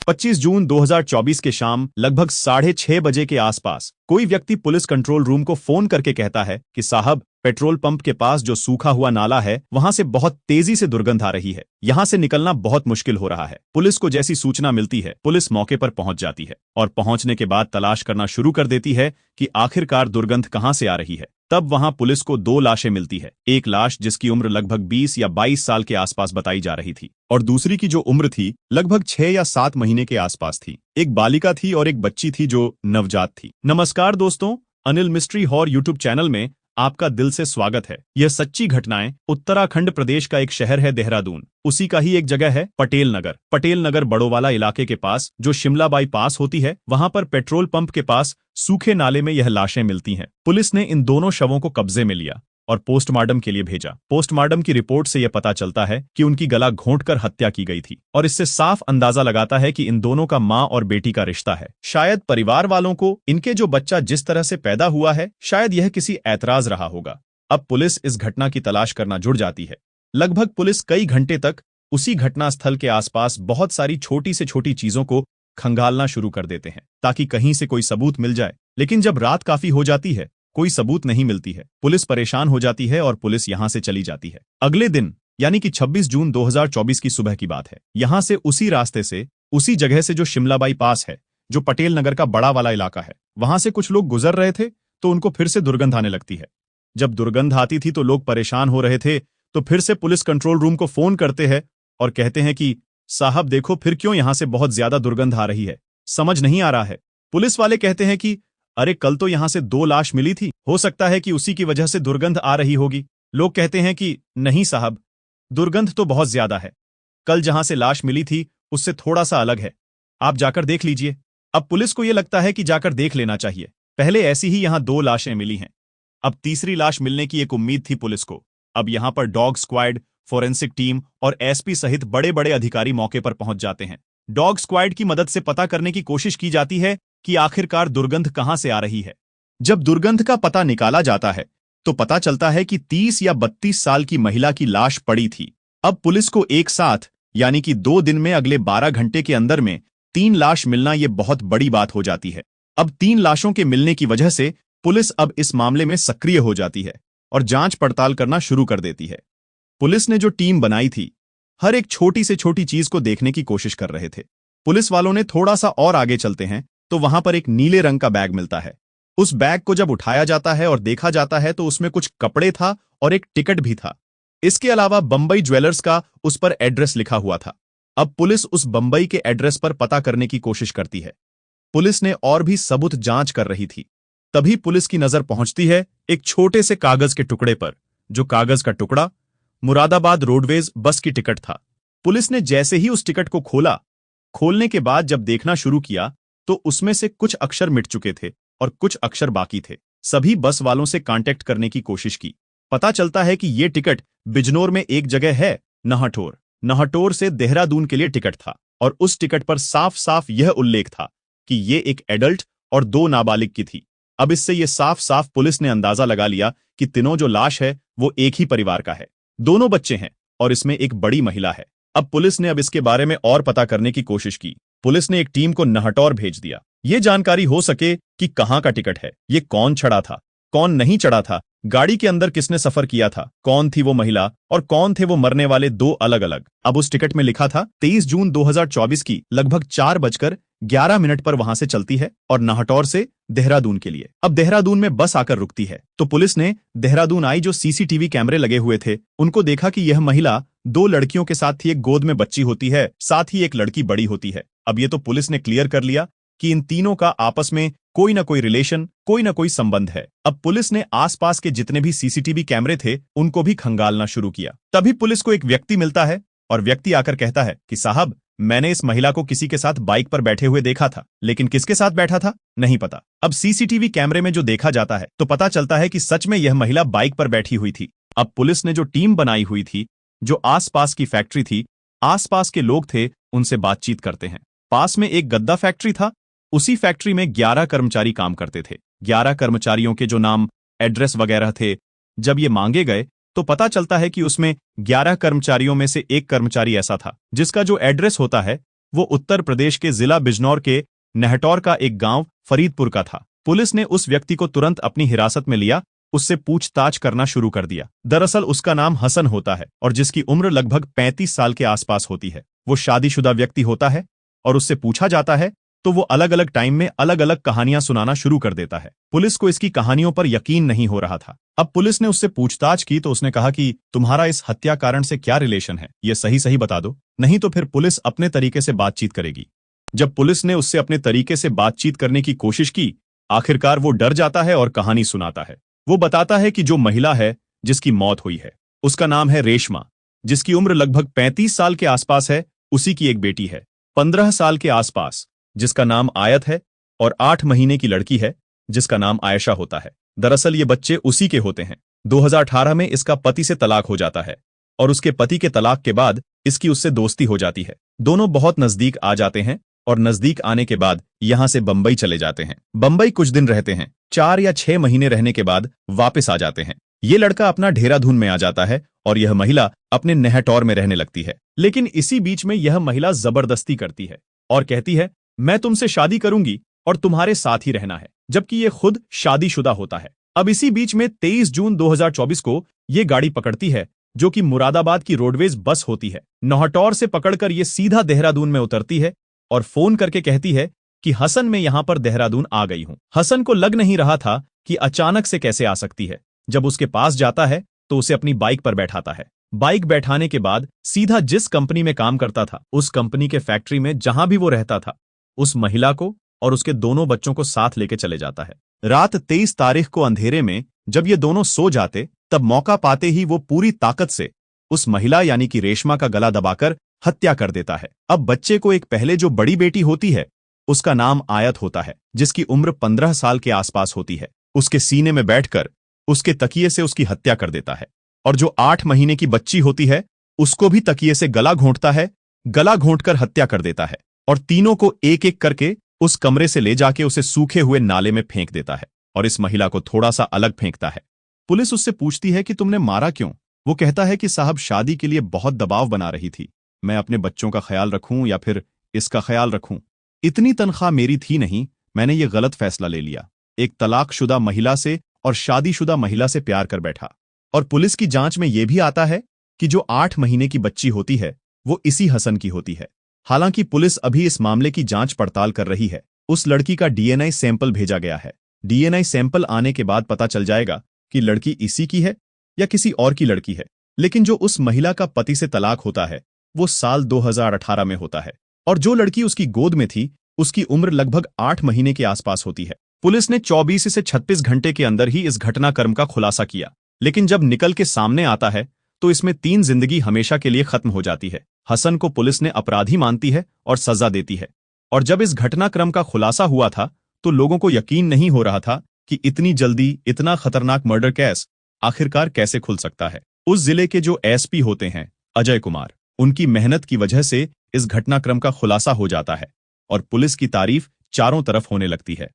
25 जून 2024 के शाम लगभग 6:30 बजे के आसपास कोई व्यक्ति पुलिस कंट्रोल रूम को फोन करके कहता है कि साहब, पेट्रोल पंप के पास जो सूखा हुआ नाला है वहां से बहुत तेजी से दुर्गंध आ रही है। यहां से निकलना बहुत मुश्किल हो रहा है। पुलिस को जैसी सूचना मिलती है, पुलिस मौके पर पहुंच जाती है और पहुंचने के बाद तलाश करना शुरू कर देती है कि आखिरकार दुर्गंध कहां से आ रही है। तब वहां पुलिस को 2 लाशें मिलती है। एक लाश जिसकी उम्र लगभग 20 या 22 साल के आसपास बताई जा रही थी और दूसरी की जो उम्र थी लगभग 6 या 7 महीने के आसपास थी। एक बालिका थी और एक बच्ची थी जो नवजात थी। नमस्कार दोस्तों, Anil mystery horror YouTube channel में आपका दिल से स्वागत है। यह सच्ची घटनाएं। उत्तराखंड प्रदेश का एक शहर है देहरादून, उसी का ही एक जगह है पटेल नगर। पटेल नगर बड़ोवाला इलाके के पास जो शिमला बाईपास होती है, वहां पर पेट्रोल पंप के पास सूखे नाले में यह लाशें मिलती हैं। पुलिस ने इन दोनों शवों को कब्जे में लिया और पोस्टमार्टम के लिए भेजा। पोस्टमार्टम की रिपोर्ट से यह पता चलता है कि उनकी गला घोंटकर हत्या की गई थी और इससे साफ अंदाजा लगाता है कि इन दोनों का मां और बेटी का रिश्ता है। शायद परिवार वालों को इनके जो बच्चा जिस तरह से पैदा हुआ है, शायद यह किसी ऐतराज रहा होगा। अब पुलिस इस घटना की तलाश करना जुड़ जाती है। लगभग पुलिस कई घंटे तक उसी घटनास्थल के आसपास बहुत सारी छोटी से छोटी चीजों को खंगालना शुरू कर देते हैं ताकि कहीं से कोई सबूत मिल जाए। लेकिन जब रात काफी हो जाती है, कोई सबूत नहीं मिलती है। पुलिस परेशान हो जाती है और पुलिस यहां से चली जाती है। अगले दिन यानी कि 26 जून 2024 की सुबह की बात है। यहां से उसी रास्ते से, उसी जगह से जो शिमला बाईपास है, जो पटेल नगर का बड़ा वाला इलाका है, वहां से कुछ लोग गुजर रहे थे तो उनको फिर से दुर्गंध आने लगती है। जब दुर्गंध आती थी तो लोग परेशान हो रहे थे, तो फिर से पुलिस कंट्रोल रूम को फोन करते हैं और कहते हैं कि साहब देखो, फिर क्यों यहां से बहुत ज्यादा दुर्गंध आ रही है, समझ नहीं आ रहा है। पुलिस वाले कहते हैं कि अरे कल तो यहां से 2 लाश मिली थी, हो सकता है कि उसी की वजह से दुर्गंध आ रही होगी। लोग कहते हैं कि नहीं साहब, दुर्गंध तो बहुत ज्यादा है। कल जहां से लाश मिली थी उससे थोड़ा सा अलग है, आप जाकर देख लीजिए। अब पुलिस को यह लगता है कि जाकर देख लेना चाहिए। पहले ऐसी ही यहां 2 लाशें मिली हैं। अब तीसरी लाश मिलने की एक उम्मीद थी पुलिस को। अब यहां पर डॉग स्क्वाड, फोरेंसिक टीम और एसपी सहित बड़े बड़े अधिकारी मौके पर पहुंच जाते हैं। डॉग स्क्वाड की मदद से पता करने की कोशिश की जाती है कि आखिरकार दुर्गंध कहां से आ रही है। जब दुर्गंध का पता निकाला जाता है तो पता चलता है कि 30 या 32 साल की महिला की लाश पड़ी थी। अब पुलिस को एक साथ यानी कि 2 दिन में अगले 12 घंटे के अंदर में 3 लाश मिलना यह बहुत बड़ी बात हो जाती है। अब 3 लाशों के मिलने की वजह से पुलिस अब इस मामले में सक्रिय हो जाती है और जांच पड़ताल करना शुरू कर देती है। पुलिस ने जो टीम बनाई थी, हर एक छोटी से छोटी चीज को देखने की कोशिश कर रहे थे। पुलिस वालों ने थोड़ा सा और आगे चलते हैं तो वहां पर एक नीले रंग का बैग मिलता है। उस बैग को जब उठाया जाता है और देखा जाता है तो उसमें कुछ कपड़े था और एक टिकट भी था। इसके अलावा बंबई ज्वेलर्स का उस पर एड्रेस लिखा हुआ था। अब पुलिस उस बंबई के एड्रेस पर पता करने की कोशिश करती है। पुलिस ने और भी सबूत जांच कर रही थी। तभी पुलिस की नजर पहुंचती है एक छोटे से कागज के टुकड़े पर, जो कागज का टुकड़ा मुरादाबाद रोडवेज बस की टिकट था। पुलिस ने जैसे ही उस टिकट को खोला, खोलने के बाद जब देखना शुरू किया तो उसमें से कुछ अक्षर मिट चुके थे और कुछ अक्षर बाकी थे। सभी बस वालों से कांटेक्ट करने की कोशिश की। पता चलता है कि यह टिकट बिजनौर में एक जगह है, नहटोर। नहटोर से देहरादून के लिए टिकट था और उस टिकट पर साफ साफ यह उल्लेख था कि यह एक एडल्ट और 2 नाबालिग की थी। अब इससे यह साफ साफ पुलिस ने अंदाजा लगा लिया कि तीनों जो लाश है वो एक ही परिवार का है। दोनों बच्चे हैं और इसमें एक बड़ी महिला है। अब पुलिस ने इसके बारे में और पता करने की कोशिश की। पुलिस ने एक टीम को नहटौर भेज दिया, ये जानकारी हो सके कि कहां का टिकट है, ये कौन चढ़ा था, कौन नहीं चढ़ा था, गाड़ी के अंदर किसने सफर किया था, कौन थी वो महिला और कौन थे वो मरने वाले 2 अलग अलग। अब उस टिकट में लिखा था 23 जून 2024 की लगभग 4:11 पर वहां से चलती है और नहटौर से देहरादून के लिए। अब देहरादून में बस आकर रुकती है तो पुलिस ने देहरादून आई जो सीसीटीवी कैमरे लगे हुए थे, उनको देखा कि यह महिला 2 लड़कियों के साथ थी। एक गोद में बच्ची होती है, साथ ही एक लड़की बड़ी होती है। अब ये तो पुलिस ने क्लियर कर लिया कि इन तीनों का आपस में कोई ना कोई रिलेशन, कोई ना कोई संबंध है। अब पुलिस ने आसपास के जितने भी सीसीटीवी कैमरे थे उनको भी खंगालना शुरू किया। तभी पुलिस को एक व्यक्ति मिलता है और व्यक्ति आकर कहता है कि साहब, मैंने इस महिला को किसी के साथ बाइक पर बैठे हुए देखा था, लेकिन किसके साथ बैठा था नहीं पता। अब सीसीटीवी कैमरे में जो देखा जाता है तो पता चलता है कि सच में यह महिला बाइक पर बैठी हुई थी। अब पुलिस ने जो टीम बनाई हुई थी, जो आसपास की फैक्ट्री थी, आसपास के लोग थे, उनसे बातचीत करते हैं। पास में एक गद्दा फैक्ट्री था, उसी फैक्ट्री में 11 कर्मचारी काम करते थे। 11 कर्मचारियों के जो नाम, एड्रेस वगैरह थे, जब ये मांगे गए तो पता चलता है कि उसमें 11 कर्मचारियों में से एक कर्मचारी ऐसा था जिसका जो एड्रेस होता है वो उत्तर प्रदेश के जिला बिजनौर के नहटौर का एक गांव फरीदपुर का था। पुलिस ने उस व्यक्ति को तुरंत अपनी हिरासत में लिया, उससे पूछताछ करना शुरू कर दिया। दरअसल उसका नाम हसन होता है और जिसकी उम्र लगभग 35 साल के आसपास होती है। वो शादीशुदा व्यक्ति होता है और उससे पूछा जाता है तो वो अलग अलग टाइम में अलग अलग कहानियां सुनाना शुरू कर देता है। पुलिस को इसकी कहानियों पर यकीन नहीं हो रहा था। अब पुलिस ने उससे पूछताछ की तो उसने कहा कि तुम्हारा इस हत्या कारण से क्या रिलेशन है, ये सही सही बता दो, नहीं तो फिर पुलिस अपने तरीके से बातचीत करेगी। जब पुलिस ने उससे अपने तरीके से बातचीत करने की कोशिश की, आखिरकार वो डर जाता है और कहानी सुनाता है। वो बताता है कि जो महिला है जिसकी मौत हुई है उसका नाम है रेशमा, जिसकी उम्र लगभग 35 साल के आसपास है। उसी की एक बेटी है 15 साल के आसपास जिसका नाम आयत है और 8 महीने की लड़की है जिसका नाम आयशा होता है। दरअसल ये बच्चे उसी के होते हैं। 2018 में इसका पति से तलाक हो जाता है और उसके पति के तलाक के बाद इसकी उससे दोस्ती हो जाती है। दोनों बहुत नजदीक आ जाते हैं और नजदीक आने के बाद यहां से बंबई चले जाते हैं। बंबई कुछ दिन रहते हैं, 4 या 6 महीने रहने के बाद वापस आ जाते हैं। ये लड़का अपना देहरादून में आ जाता है और यह महिला अपने नहटौर में रहने लगती है। लेकिन इसी बीच में यह महिला जबरदस्ती करती है और कहती है मैं तुमसे शादी करूंगी और तुम्हारे साथ ही रहना है, जबकि ये खुद शादीशुदा होता है। अब इसी बीच में 23 जून 2024 को ये गाड़ी पकड़ती है जो कि मुरादाबाद की रोडवेज बस होती है। नौहटौर से पकड़कर ये सीधा देहरादून में उतरती है और फोन करके कहती है कि हसन मैं यहां पर देहरादून आ गई हूं। हसन को लग नहीं रहा था कि अचानक से कैसे आ सकती है। जब उसके पास जाता है तो उसे अपनी बाइक पर बैठाता है। बाइक बैठाने के बाद सीधा जिस कंपनी में काम करता था उस कंपनी के फैक्ट्री में जहां भी वो रहता था उस महिला को और उसके दोनों बच्चों को साथ लेके चले जाता है। रात 23 तारीख को अंधेरे में जब ये दोनों सो जाते तब मौका पाते ही वो पूरी ताकत से उस महिला यानी कि रेशमा का गला दबाकर हत्या कर देता है। अब बच्चे को एक पहले जो बड़ी बेटी होती है उसका नाम आयत होता है जिसकी उम्र 15 साल के आसपास होती है। उसके सीने में बैठकर उसके तकिए से उसकी हत्या कर देता है और जो 8 महीने की बच्ची होती है उसको भी तकिए से गला घोंटता है, गला घोंटकर हत्या कर देता है और तीनों को एक एक करके उस कमरे से ले जाके उसे सूखे हुए नाले में फेंक देता है और इस महिला को थोड़ा सा अलग फेंकता है। पुलिस उससे पूछती है कि तुमने मारा क्यों? वो कहता है कि साहब शादी के लिए बहुत दबाव बना रही थी, मैं अपने बच्चों का ख्याल रखूं या फिर इसका ख्याल रखूं। इतनी तनख्वाह मेरी थी नहीं, मैंने ये गलत फैसला ले लिया। एक तलाकशुदा महिला से और शादीशुदा महिला से प्यार कर बैठा। और पुलिस की जांच में यह भी आता है कि जो 8 महीने की बच्ची होती है वो इसी हसन की होती है। हालांकि पुलिस अभी इस मामले की जांच पड़ताल कर रही है। उस लड़की का डीएनए सैंपल भेजा गया है। डीएनए सैंपल आने के बाद पता चल जाएगा कि लड़की इसी की है या किसी और की लड़की है। लेकिन जो उस महिला का पति से तलाक होता है वो साल 2018 में होता है और जो लड़की उसकी गोद में थी उसकी उम्र लगभग 8 महीने के आसपास होती है। पुलिस ने 24 से 36 घंटे के अंदर ही इस घटनाक्रम का खुलासा किया, लेकिन जब निकल के सामने आता है तो इसमें 3 जिंदगी हमेशा के लिए खत्म हो जाती है। हसन को पुलिस ने अपराधी मानती है और सजा देती है। और जब इस घटनाक्रम का खुलासा हुआ था तो लोगों को यकीन नहीं हो रहा था कि इतनी जल्दी इतना खतरनाक मर्डर केस आखिरकार कैसे खुल सकता है। उस जिले के जो एसपी होते हैं अजय कुमार, उनकी मेहनत की वजह से इस घटनाक्रम का खुलासा हो जाता है और पुलिस की तारीफ चारों तरफ होने लगती है।